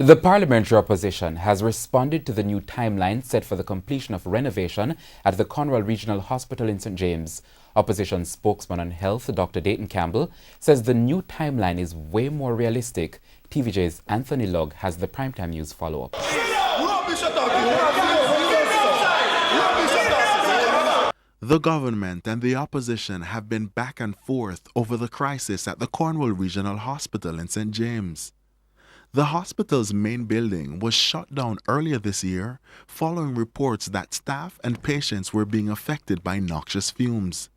The parliamentary opposition has responded to the new timeline set for the completion of renovation at the Cornwall Regional Hospital in St. James. Opposition spokesman on health, Dr. Dayton Campbell, says the new timeline is way more realistic. TVJ's Anthony Lugg has the primetime news follow-up. The government and the opposition have been back and forth over the crisis at the Cornwall Regional Hospital in St. James. The hospital's main building was shut down earlier this year following reports that staff and patients were being affected by noxious fumes.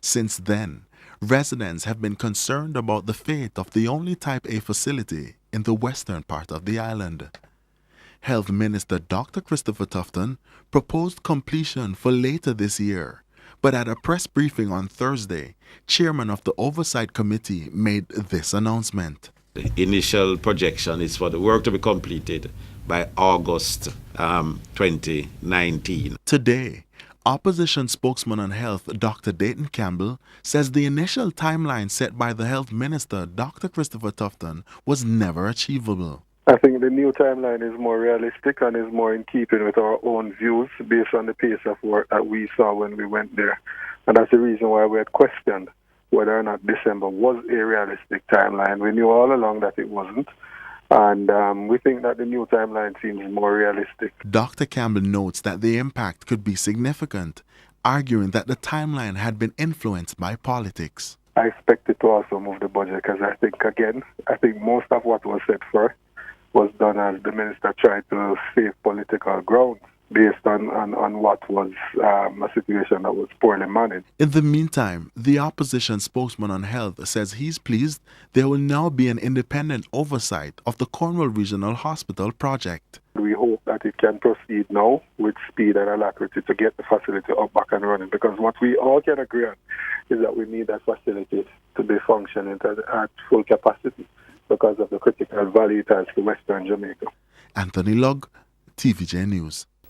Since then, residents have been concerned about the fate of the only Type A facility in the western part of the island. Health Minister Dr. Christopher Tufton proposed completion for later this year, but at a press briefing on Thursday, Chairman of the Oversight Committee made this announcement. The initial projection is for the work to be completed by August 2019. Today, opposition spokesman on health Dr. Dayton Campbell says the initial timeline set by the health minister Dr. Christopher Tufton was never achievable. I think the new timeline is more realistic and is more in keeping with our own views based on the pace of work that we saw when we went there. And that's the reason why we had questioned whether or not December was a realistic timeline. We knew all along that it wasn't. And we think that the new timeline seems more realistic. Dr. Campbell notes that the impact could be significant, arguing that the timeline had been influenced by politics. I expect it to also move the budget because I think most of what was set for was done as the minister tried to save political ground based on what was a situation that was poorly managed. In the meantime, the opposition spokesman on health says he's pleased there will now be an independent oversight of the Cornwall Regional Hospital project. We hope that it can proceed now with speed and alacrity to get the facility up, back and running, because what we all can agree on is that we need that facility to be functioning at full capacity because of the critical value it has to Western Jamaica. Anthony Lugg, TVJ News.